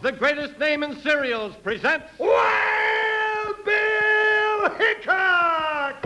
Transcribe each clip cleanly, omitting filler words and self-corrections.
the greatest name in cereals, presents Wild Bill Hickok!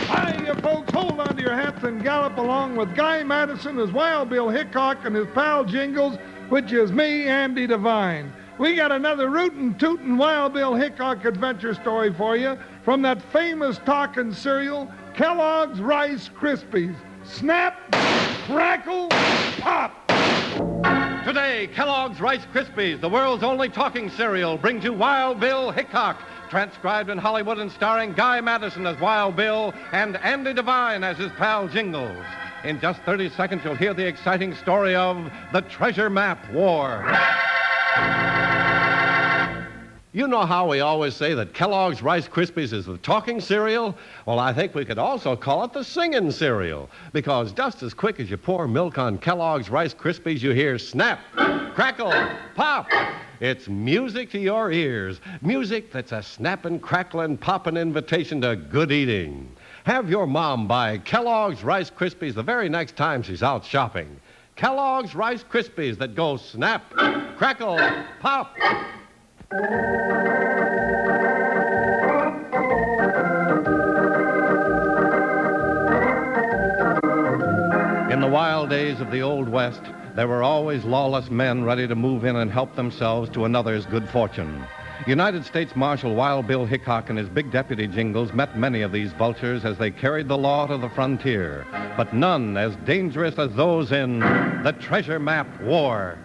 Hiya, folks. Hold on to your hats and gallop along with Guy Madison as Wild Bill Hickok and his pal Jingles, which is me, Andy Devine. We got another rootin' tootin' Wild Bill Hickok adventure story for you from that famous talking cereal, Kellogg's Rice Krispies. Snap, crackle, pop! Today, Kellogg's Rice Krispies, the world's only talking cereal, brings you Wild Bill Hickok, transcribed in Hollywood and starring Guy Madison as Wild Bill and Andy Devine as his pal Jingles. In just 30 seconds, you'll hear the exciting story of the Treasure Map War. You know how we always say that Kellogg's Rice Krispies is the talking cereal? Well, I think we could also call it the singing cereal, because just as quick as you pour milk on Kellogg's Rice Krispies, you hear snap, crackle, pop. It's music to your ears, music that's a snapping, crackling, popping invitation to good eating. Have your mom buy Kellogg's Rice Krispies the very next time she's out shopping. Kellogg's Rice Krispies that go snap, crackle, pop. In the wild days of the Old West, there were always lawless men ready to move in and help themselves to another's good fortune. United States Marshal Wild Bill Hickok and his big deputy Jingles met many of these vultures as they carried the law to the frontier, but none as dangerous as those in the Treasure Map War.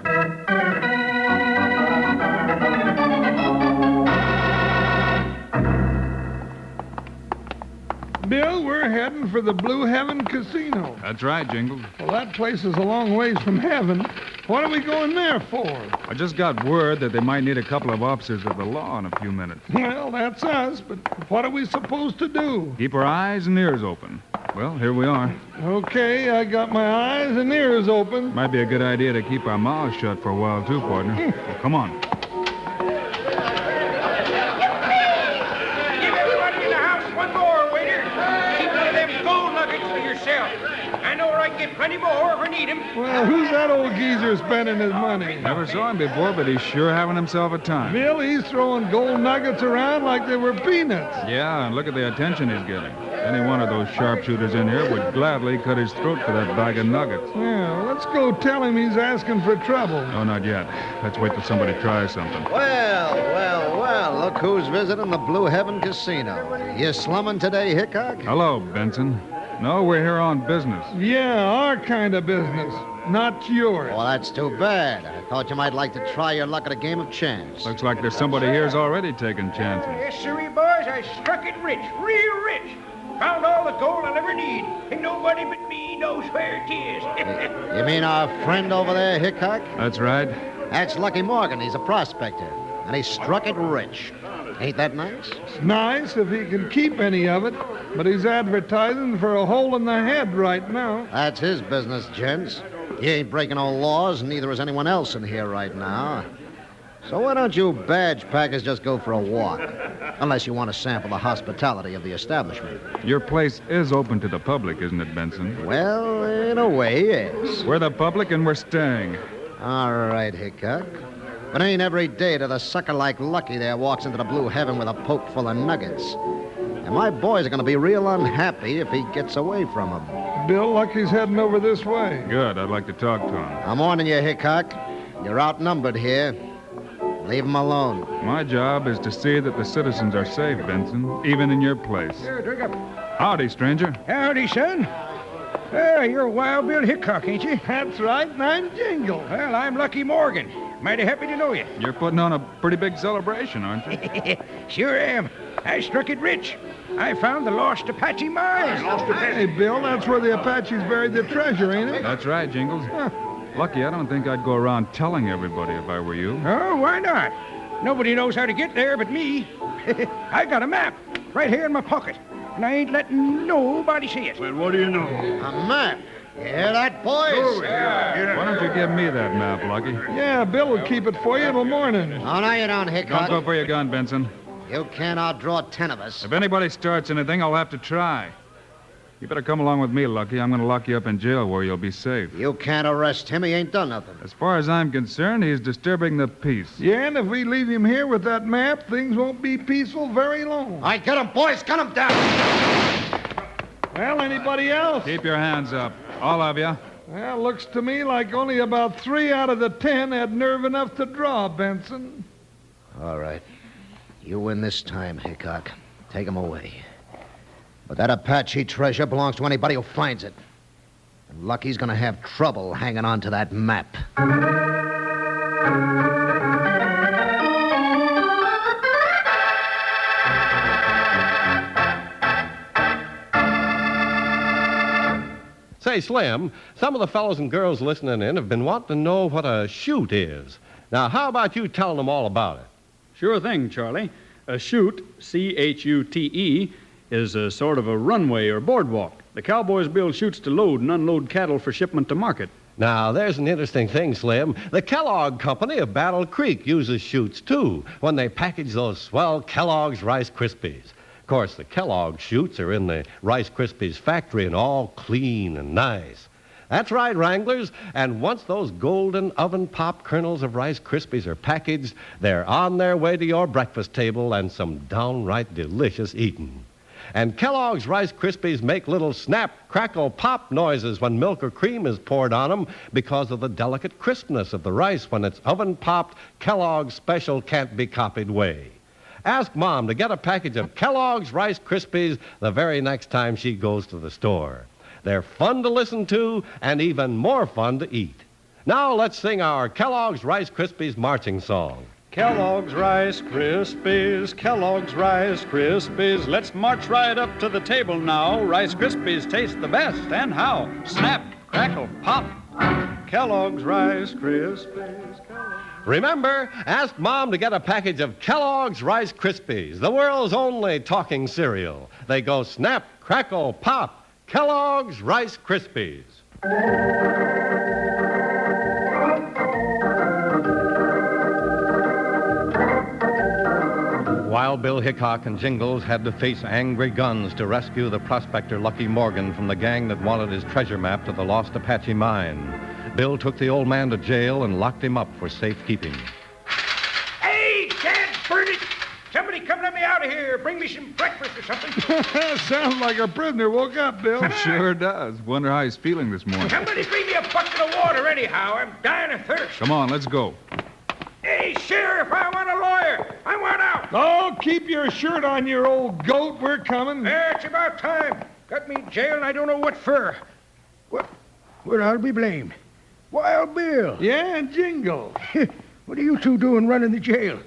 Bill, we're heading for the Blue Heaven Casino. That's right, Jingles. Well, that place is a long ways from heaven. What are we going there for? I just got word that they might need a couple of officers of the law in a few minutes. Well, that's us, but what are we supposed to do? Keep our eyes and ears open. Well, here we are. Okay, I got my eyes and ears open. Might be a good idea to keep our mouths shut for a while, too, partner. Well, come on. Give everybody in the house one more, waiter. Keep one of them gold nuggets for yourself. I know where I can get plenty more if I need them. Well, who's that old geezer spending his money? Never saw him before, but he's sure having himself a time. Bill, he's throwing gold nuggets around like they were peanuts. Yeah, and look at the attention he's getting. Any one of those sharpshooters in here would gladly cut his throat for that bag of nuggets. Yeah, let's go tell him he's asking for trouble. No, not yet. Let's wait till somebody tries something. Well, look who's visiting the Blue Heaven Casino. You slumming today, Hickok? Hello, Benson. No, we're here on business. Yeah, our kind of business, not yours. Well, that's too bad. I thought you might like to try your luck at a game of chance. Looks like there's somebody here's already taking chances. Yes, sirree, boys. I struck it rich, real rich. Found all the gold I'll ever need, and nobody but me knows where it is. You mean our friend over there, Hickok? That's right. That's Lucky Morgan. He's a prospector, and he struck it rich. Ain't that nice? It's nice if he can keep any of it, but he's advertising for a hole in the head right now. That's his business, gents. He ain't breaking no laws, and neither is anyone else in here right now. So why don't you badge packers just go for a walk? Unless you want to sample the hospitality of the establishment. Your place is open to the public, isn't it, Benson? Well, in a way, yes. We're the public and we're staying. All right, Hickok. But ain't every day that a sucker like Lucky there walks into the Blue Heaven with a poke full of nuggets. And my boys are going to be real unhappy if he gets away from them. Bill, Lucky's heading over this way. Good. I'd like to talk to him. I'm warning you, Hickok. You're outnumbered here. Leave him alone. My job is to see that the citizens are safe, Benson, even in your place. Here, drink up. Howdy, stranger. Howdy, son. You're Wild Bill Hickok, ain't you? That's right, and I'm Jingles. Well, I'm Lucky Morgan. Mighty happy to know you. You're putting on a pretty big celebration, aren't you? Sure am. I struck it rich. I found the lost Apache mines. Hey, Bill, that's where the Apaches buried their treasure, ain't it? That's right, Jingles. Lucky, I don't think I'd go around telling everybody if I were you. Oh, why not? Nobody knows how to get there but me. I got a map right here in my pocket, and I ain't letting nobody see it. Well, what do you know? A map. You hear that, boys? Why don't you give me that map, Lucky? Yeah, Bill will keep it for you till morning. Oh, no, you don't, Don't Hickok. go for your gun, Benson. You can't outdraw 10 of us. If anybody starts anything, I'll have to try. You better come along with me, Lucky. I'm going to lock you up in jail where you'll be safe. You can't arrest him. He ain't done nothing. As far as I'm concerned, he's disturbing the peace. Yeah, and if we leave him here with that map, things won't be peaceful very long. All right, get him, boys. Gun him down. Well, anybody else? Keep your hands up. All of you. Well, looks to me like only about 3 out of the 10 had nerve enough to draw, Benson. All right. You win this time, Hickok. Take him away. But that Apache treasure belongs to anybody who finds it. And Lucky's gonna have trouble hanging on to that map. Say, Slim, some of the fellows and girls listening in have been wanting to know what a chute is. Now, how about you telling them all about it? Sure thing, Charlie. A chute, C-H-U-T-E, is a sort of a runway or boardwalk. The cowboys build chutes to load and unload cattle for shipment to market. Now, there's an interesting thing, Slim. The Kellogg Company of Battle Creek uses chutes, too, when they package those swell Kellogg's Rice Krispies. Of course, the Kellogg chutes are in the Rice Krispies factory and all clean and nice. That's right, Wranglers. And once those golden oven-popped kernels of Rice Krispies are packaged, they're on their way to your breakfast table and some downright delicious eating. And Kellogg's Rice Krispies make little snap, crackle, pop noises when milk or cream is poured on them because of the delicate crispness of the rice when it's oven-popped Kellogg's special can't-be-copied way. Ask Mom to get a package of Kellogg's Rice Krispies the very next time she goes to the store. They're fun to listen to and even more fun to eat. Now let's sing our Kellogg's Rice Krispies marching song. Kellogg's Rice Krispies, Kellogg's Rice Krispies. Let's march right up to the table now. Rice Krispies taste the best, and how? Snap, crackle, pop. Kellogg's Rice Krispies. Remember, ask Mom to get a package of Kellogg's Rice Krispies, the world's only talking cereal. They go snap, crackle, pop. Kellogg's Rice Krispies. Wild Bill Hickok and Jingles had to face angry guns to rescue the prospector Lucky Morgan from the gang that wanted his treasure map to the lost Apache mine. Bill took the old man to jail and locked him up for safekeeping. Hey, Dad, burn it! Somebody come let me out of here. Bring me some breakfast or something. Sounds like a prisoner woke up, Bill. Sure does. Wonder how he's feeling this morning. Somebody bring me a bucket of water anyhow. I'm dying of thirst. Come on, let's go. Hey, Sheriff, I want a lawyer. I want out. Oh, keep your shirt on, you old goat. We're coming. It's about time. Got me in jail and I don't know what for. What? Well, I'll be blamed. Wild Bill. Yeah, Jingle. What are you two doing running the jail?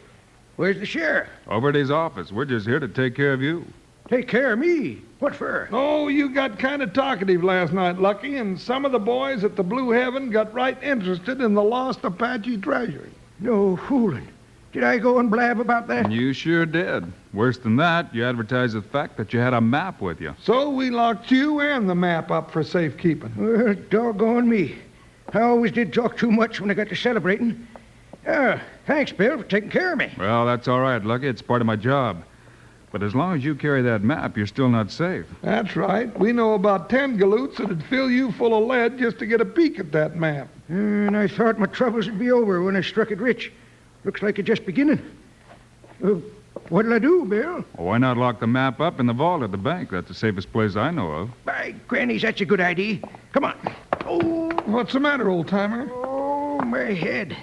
Where's the sheriff? Over at his office. We're just here to take care of you. Take care of me. What for? Oh, you got kind of talkative last night, Lucky, and some of the boys at the Blue Heaven got right interested in the lost Apache treasure. No fooling. Did I go and blab about that? You sure did. Worse than that, you advertised the fact that you had a map with you. So we locked you and the map up for safekeeping. Well, doggone me. I always did talk too much when I got to celebrating. Thanks, Bill, for taking care of me. Well, that's all right, Lucky. It's part of my job. But as long as you carry that map, you're still not safe. That's right. We know about 10 galoots that'd fill you full of lead just to get a peek at that map. And I thought my troubles would be over when I struck it rich. Looks like it's just beginning. What'll I do, Bill? Well, why not lock the map up in the vault at the bank? That's the safest place I know of. By grannies, that's a good idea. Come on. Oh, What's the matter, old-timer? oh, my head.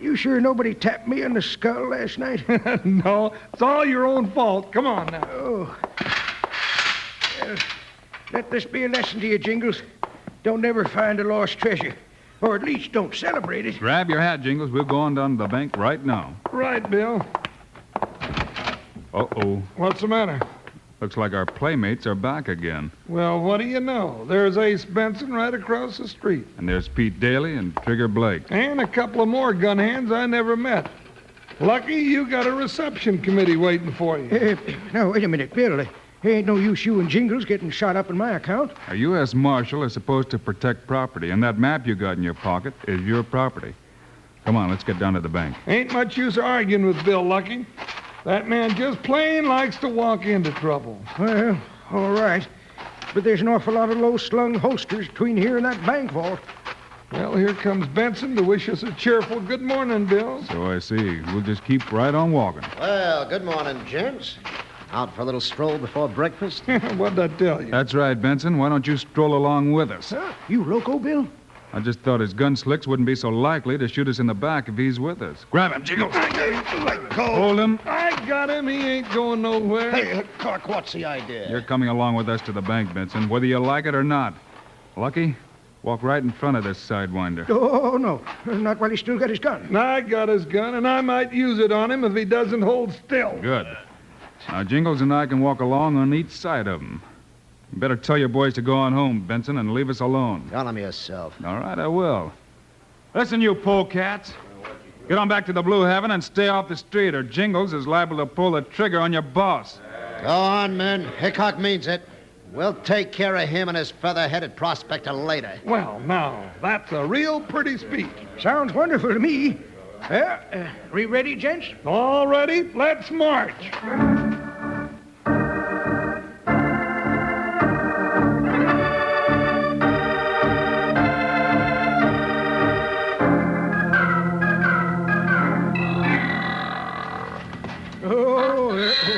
You sure nobody tapped me on the skull last night? No, it's all your own fault. Come on now. Oh. Well, let this be a lesson to you, Jingles. Don't never find a lost treasure. Or at least don't celebrate it. Grab your hat, Jingles. We'll go on down to the bank right now. Right, Bill. Uh-oh. What's the matter? Looks like our playmates are back again. Well, what do you know? There's Ace Benson right across the street. And there's Pete Daly and Trigger Blake. And a couple of more gun hands I never met. Lucky you got a reception committee waiting for you. Now, wait a minute, Bill. Ain't no use you and Jingles getting shot up in my account. A U.S. Marshal is supposed to protect property, and that map you got in your pocket is your property. Come on, let's get down to the bank. Ain't much use arguing with Bill, Lucky. That man just plain likes to walk into trouble. Well, all right. but there's an awful lot of low-slung holsters between here and that bank vault. Well, here comes Benson to wish us a cheerful good morning, Bill. So I see. We'll just keep right on walking. Well, good morning, gents. Out for a little stroll before breakfast? What'd I tell you? That's right, Benson. Why don't you stroll along with us? Huh? You loco, Bill? I just thought his gun slicks wouldn't be so likely to shoot us in the back if he's with us. Grab him, Jingles. Let go. Hold him. I got him. He ain't going nowhere. Hey, Hickok, what's the idea? You're coming along with us to the bank, Benson, whether you like it or not. Lucky, walk right in front of this sidewinder. Oh, no. Not while he's still got his gun. I got his gun, and I might use it on him if he doesn't hold still. Good. Now, Jingles and I can walk along on each side of him. You better tell your boys to go on home, Benson, and leave us alone. Tell him yourself. All right, I will. Listen, you polecats. Get on back to the Blue Heaven and stay off the street, or Jingles is liable to pull the trigger on your boss. Go on, men. Hickok means it. We'll take care of him and his feather-headed prospector later. Well, now, that's a real pretty speech. Sounds wonderful to me. We ready, gents? All ready? Let's march.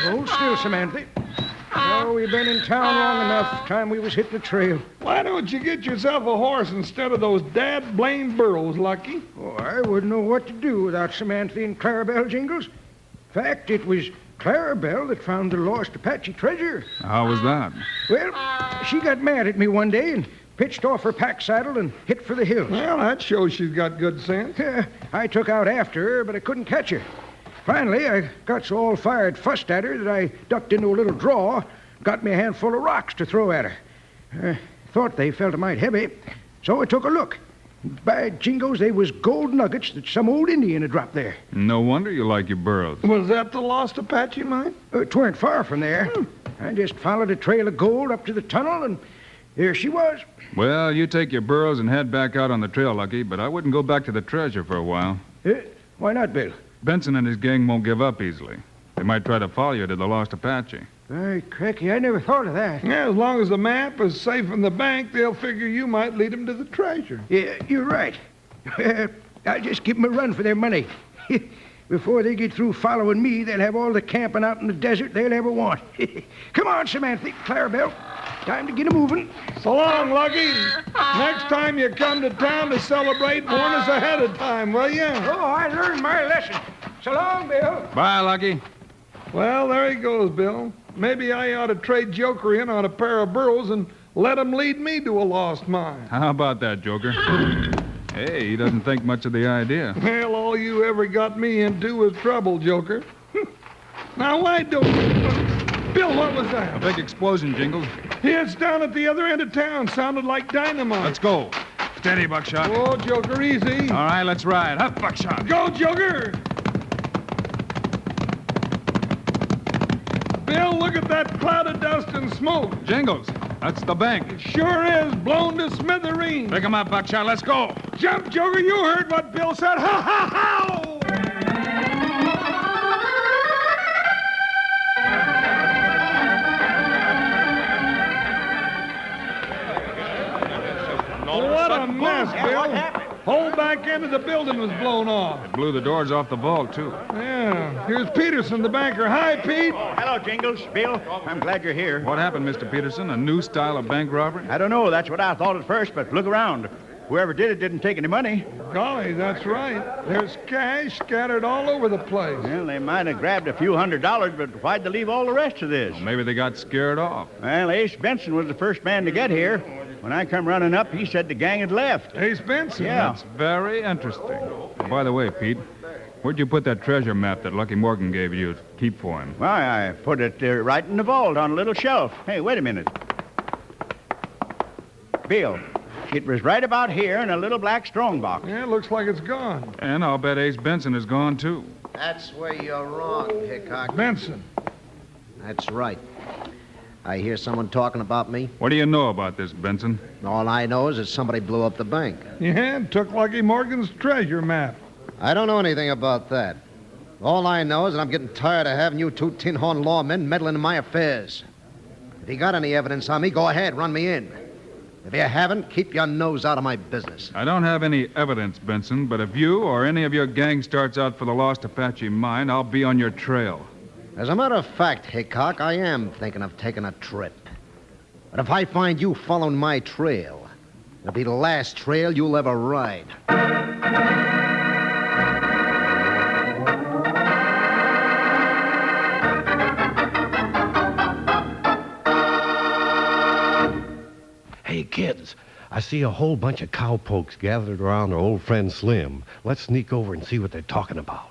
Hold still, Samantha. Oh, we've been in town long enough. Time we was hitting the trail. Why don't you get yourself a horse instead of those dad-blamed burros, Lucky? Oh, I wouldn't know what to do without Samantha and Clarabelle, Jingles. In fact, it was Clarabelle that found the lost Apache treasure. How was that? Well, she got mad at me one day and pitched off her pack saddle and hit for the hills. Well, that shows she's got good sense. I took out after her, but I couldn't catch her. Finally, I got so all-fired fussed at her that I ducked into a little draw, got me a handful of rocks to throw at her. Thought they felt a mite heavy, so I took a look. By Jingles, they was gold nuggets that some old Indian had dropped there. No wonder you like your burros. Was that the lost Apache mine? It weren't far from there. I just followed a trail of gold up to the tunnel, and there she was. Well, you take your burros and head back out on the trail, Lucky, but I wouldn't go back to the treasure for a while. Why not, Bill? Benson and his gang won't give up easily. They might try to follow you to the lost Apache. Cracky, I never thought of that. Yeah, as long as the map is safe in the bank, they'll figure you might lead them to the treasure. Yeah, you're right. I'll just give them a run for their money. Before they get through following me, they'll have all the camping out in the desert they'll ever want. Come on, Samantha, Clarabelle. Time to get 'em moving. So long, Lucky. Next time you come to town to celebrate, warn us ahead of time, will you? Oh, I learned my lesson. So long, Bill. Bye, Lucky. Well, there he goes, Bill. Maybe I ought to trade Joker in on a pair of burros and let him lead me to a lost mine. How about that, Joker? Hey, he doesn't think much of the idea. Well, all you ever got me into was trouble, Joker. Now, why don't you... Bill, what was A that? big explosion, Jingles. It's down at the other end of town. Sounded like dynamite. Let's go. Steady, Buckshot. Oh, Joker, easy. All right, let's ride. Up, Buckshot. Go, Joker! Bill, look at that cloud of dust and smoke. Jingles, that's the bank. Sure is, blown to smithereens. Pick him up, Buckshot. Let's go. Jump, Joker, you heard what Bill said. Ha, ha, ha! What a mess, Bill. Whole back end of the building was blown off. Blew the doors off the vault, too. Yeah. Here's Peterson, the banker. Hi, Pete. Hello, Jingles. Bill, I'm glad you're here. What happened, Mr. Peterson? A new style of bank robbery? I don't know. That's what I thought at first, but look around. Whoever did it didn't take any money. Golly, that's right. There's cash scattered all over the place. Well, they might have grabbed a few $100s, but why'd they leave all the rest of this? Well, maybe they got scared off. Well, Ace Benson was the first man to get here. When I come running up, he said the gang had left. Ace Benson? Yeah. That's very interesting. By the way, Pete, where'd you put that treasure map that Lucky Morgan gave you to keep for him? Why, I put it right in the vault on a little shelf. Hey, wait a minute. Bill, it was right about here in a little black strongbox. Yeah, it looks like it's gone. And I'll bet Ace Benson is gone, too. That's where you're wrong, Hickok. Benson. That's right. I hear someone talking about me. What do you know about this, Benson? All I know is that somebody blew up the bank. Yeah, took Lucky Morgan's treasure map. I don't know anything about that. All I know is that I'm getting tired of having you two tin-horn lawmen meddling in my affairs. If you got any evidence on me, go ahead, run me in. If you haven't, keep your nose out of my business. I don't have any evidence, Benson, but if you or any of your gang starts out for the lost Apache mine, I'll be on your trail. As a matter of fact, Hickok, I am thinking of taking a trip. But if I find you following my trail, it'll be the last trail you'll ever ride. Hey, kids, I see a whole bunch of cowpokes gathered around our old friend Slim. Let's sneak over and see what they're talking about.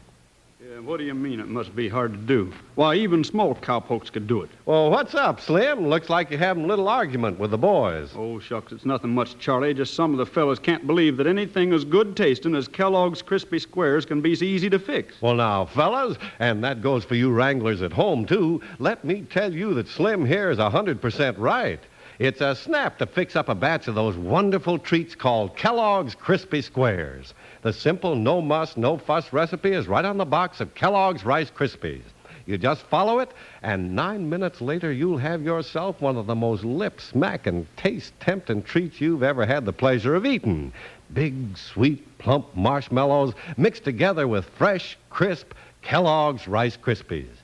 Yeah, what do you mean it must be hard to do? Why, even small cowpokes could do it. Well, what's up, Slim? Looks like you're having a little argument with the boys. Oh, shucks, it's nothing much, Charlie. Just some of the fellas can't believe that anything as good tasting as Kellogg's Crispy Squares can be so easy to fix. Well, now, fellas, and that goes for you wranglers at home, too, let me tell you that Slim here is 100% right. It's a snap to fix up a batch of those wonderful treats called Kellogg's Crispy Squares. The simple, no-muss, no-fuss recipe is right on the box of Kellogg's Rice Krispies. You just follow it, and 9 minutes later, you'll have yourself one of the most lip-smacking, taste-tempting treats you've ever had the pleasure of eating. Big, sweet, plump marshmallows mixed together with fresh, crisp Kellogg's Rice Krispies.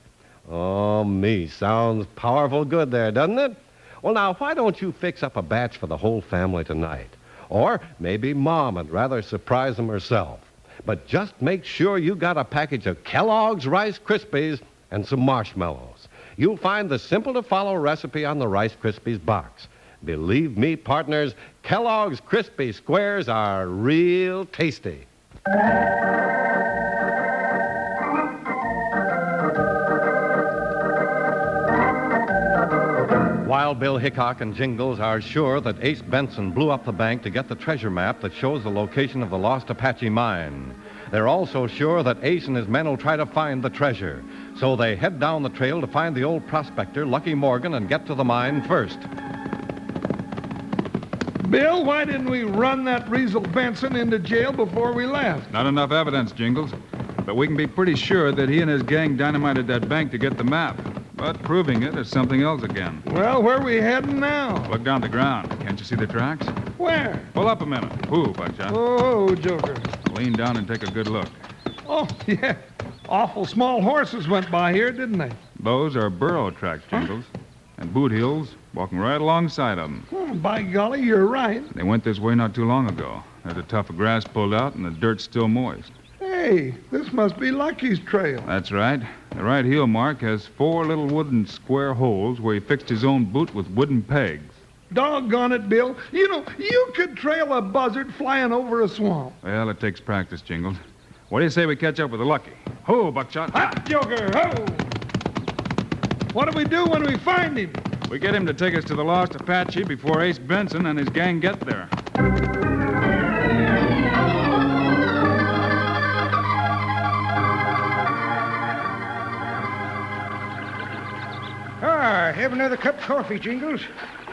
Oh, me, sounds powerful good there, doesn't it? Well, now, why don't you fix up a batch for the whole family tonight? Or maybe Mom would rather surprise them herself. But just make sure you got a package of Kellogg's Rice Krispies and some marshmallows. You'll find the simple-to-follow recipe on the Rice Krispies box. Believe me, partners, Kellogg's Crispy Squares are real tasty. Wild Bill Hickok and Jingles are sure that Ace Benson blew up the bank to get the treasure map that shows the location of the lost Apache mine. They're also sure that Ace and his men will try to find the treasure. So they head down the trail to find the old prospector, Lucky Morgan, and get to the mine first. Bill, why didn't we run that Weasel Benson into jail before we left? Not enough evidence, Jingles. But we can be pretty sure that he and his gang dynamited that bank to get the map. But proving it is something else again. Well, where are we heading now? Look down the ground. Can't you see the tracks? Where? Pull up a minute. Ooh, Buckshot. Oh, Joker. Lean down and take a good look. Oh, yeah. Awful small horses went by here, didn't they? Those are burro tracks, Jingles. And boot heels walking right alongside of them. Oh, by golly, you're right. They went this way not too long ago. There's a tuft of grass pulled out and the dirt's still moist. Hey, this must be Lucky's trail. That's right. The right heel mark has 4 little wooden square holes where he fixed his own boot with wooden pegs. Doggone it, Bill. You know, you could trail a buzzard flying over a swamp. Well, it takes practice, Jingles. What do you say we catch up with the Lucky? Ho, Buckshot. Ha, Joker, ho! What do we do when we find him? We get him to take us to the lost Apache before Ace Benson and his gang get there. Have another cup of coffee, Jingles.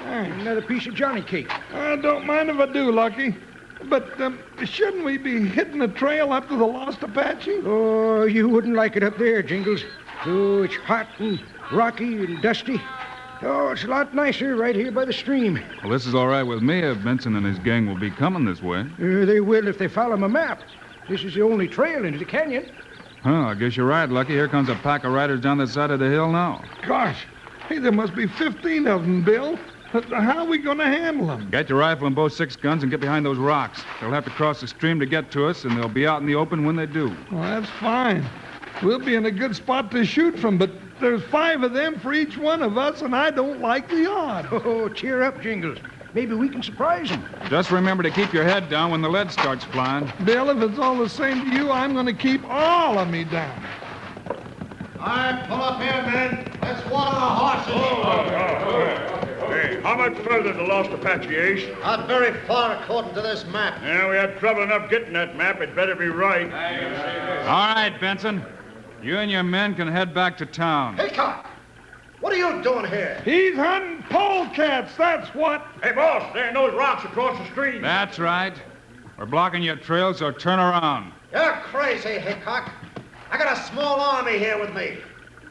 And another piece of Johnny cake. I don't mind if I do, Lucky. But shouldn't we be hitting the trail up to the lost Apache? Oh, you wouldn't like it up there, Jingles. Oh, it's hot and rocky and dusty. Oh, it's a lot nicer right here by the stream. Well, this is all right with me if Benson and his gang will be coming this way. They will if they follow my map. This is the only trail into the canyon. Huh, I guess you're right, Lucky. Here comes a pack of riders down the side of the hill now. Gosh, hey, there must be 15 of them, Bill. How are we going to handle them? Get your rifle and both 6 guns and get behind those rocks. They'll have to cross the stream to get to us, and they'll be out in the open when they do. Well, that's fine. We'll be in a good spot to shoot from, but there's 5 of them for each one of us, and I don't like the odds. Oh, cheer up, Jingles. Maybe we can surprise them. Just remember to keep your head down when the lead starts flying. Bill, if it's all the same to you, I'm going to keep all of me down. All right, pull up here, men. Let's water the horses. Hey, how much further to Lost Apache, Ace? Not very far, according to this map. Yeah, we had trouble enough getting that map. It better be right. All right, Benson. You and your men can head back to town. Hickok, what are you doing here? He's hunting polecats, that's what. Hey, boss, there are those rocks across the stream. That's right. We're blocking your trail, so turn around. You're crazy, Hickok. I got a small army here with me.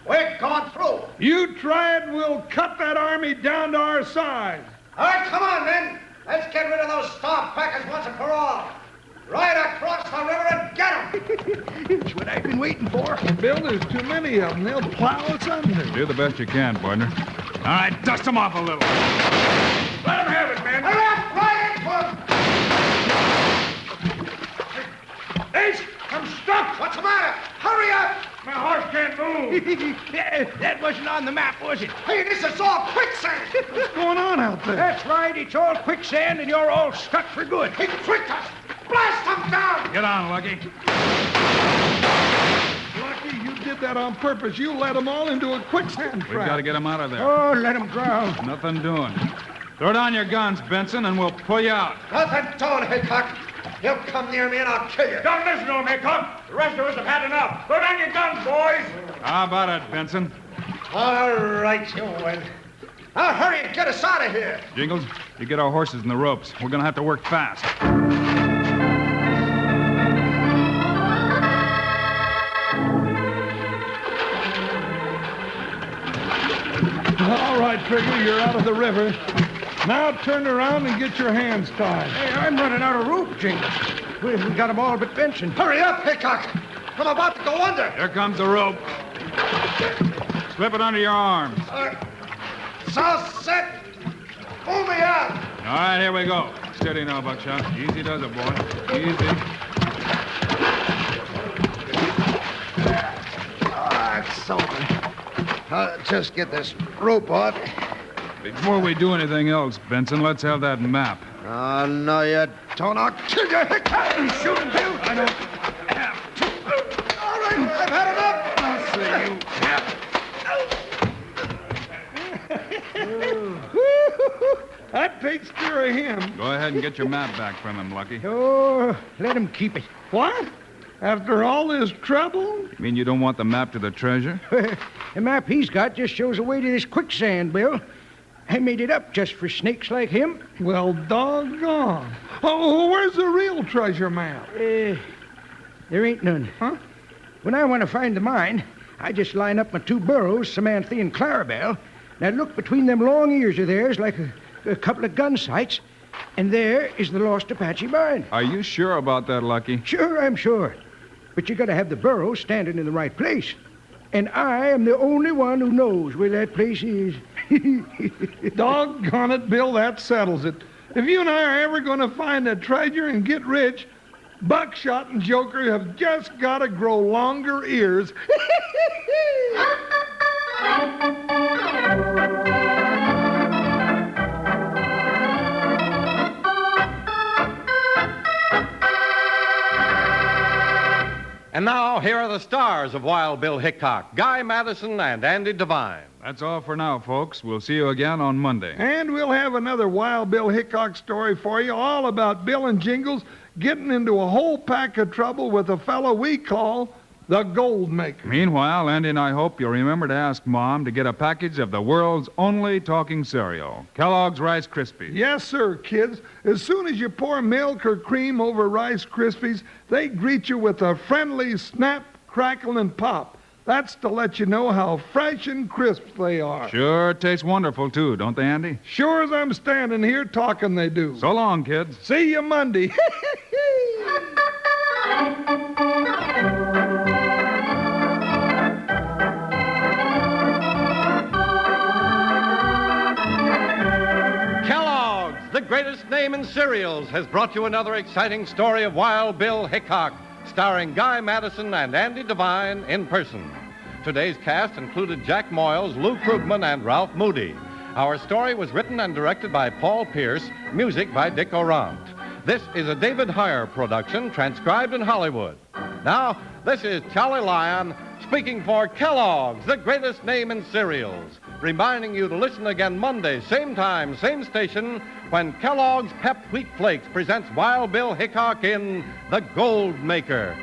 We're going through. You try it, we'll cut that army down to our size. All right, come on, men. Let's get rid of those starved packers once and for all. Right across the river and get them. It's what I've been waiting for. Bill, there's too many of them. They'll plow us under. Do the best you can, partner. All right, dust them off a little. Let him have it, man. Hurry up, right into them. Ace, I'm stuck. What's the matter? Hurry up. My horse can't move. That wasn't on the map, was it? Hey, this is all quicksand. What's going on out there? That's right. It's all quicksand, and you're all stuck for good. He tricked us. Blast them down. Get on, Lucky. Lucky, you did that on purpose. You led them all into a quicksand trap. We've got to get them out of there. Oh, let them drown. Nothing doing. Throw down your guns, Benson, and we'll pull you out. Nothing doing, Hickok. You come near me and I'll kill you. Don't listen to him, Hickok. The rest of us have had enough. Throw down your guns, boys. How about it, Benson? All right, you win. Now hurry and get us out of here. Jingles, you get our horses and the ropes. We're going to have to work fast. All right, Trigger, you're out of the river. Now turn around and get your hands tied. Hey, I'm running out of rope, Jingles. We got them all but Benson. Hurry up, Hickok. I'm about to go under. Here comes the rope. Slip it under your arms. South set. Pull me out. All right, here we go. Steady now, Buckshot. Easy does it, boy. Easy. Oh, that's something. Just get this rope on. Before we do anything else, Benson, let's have that map. Oh, no, you don't. I'll kill you, Hickok. Shoot him, Bill. I don't have to. All right, I've had enough. I'll see you. That takes care of him. Go ahead and get your map back from him, Lucky. Oh, let him keep it. What? After all this trouble? You mean you don't want the map to the treasure? The map he's got just shows the way to this quicksand, Bill. I made it up just for snakes like him. Well, doggone. Oh, where's the real treasure map? There ain't none. Huh? When I want to find the mine, I just line up my two burros, Samantha and Clarabelle, and I look between them long ears of theirs like a couple of gun sights, and there is the lost Apache mine. Are you sure about that, Lucky? Sure, I'm sure. But you got to have the burros standing in the right place. And I am the only one who knows where that place is. Doggone it, Bill, that settles it. If you and I are ever going to find the treasure and get rich, Buckshot and Joker have just got to grow longer ears. And now, here are the stars of Wild Bill Hickok, Guy Madison and Andy Devine. That's all for now, folks. We'll see you again on Monday. And we'll have another Wild Bill Hickok story for you, all about Bill and Jingles getting into a whole pack of trouble with a fellow we call the Gold Maker. Meanwhile, Andy and I hope you'll remember to ask Mom to get a package of the world's only talking cereal, Kellogg's Rice Krispies. Yes, sir, kids. As soon as you pour milk or cream over Rice Krispies, they greet you with a friendly snap, crackle, and pop. That's to let you know how fresh and crisp they are. Sure tastes wonderful, too, don't they, Andy? Sure as I'm standing here talking, they do. So long, kids. See you Monday. Kellogg's, the greatest name in cereals, has brought you another exciting story of Wild Bill Hickok, starring Guy Madison and Andy Devine in person. Today's cast included Jack Moyles, Lou Krugman, and Ralph Moody. Our story was written and directed by Paul Pierce, music by Dick Orant. This is a David Heyer production, transcribed in Hollywood. Now, this is Charlie Lyon speaking for Kellogg's, the greatest name in cereals, reminding you to listen again Monday, same time, same station, when Kellogg's Pep Wheat Flakes presents Wild Bill Hickok in The Gold Maker.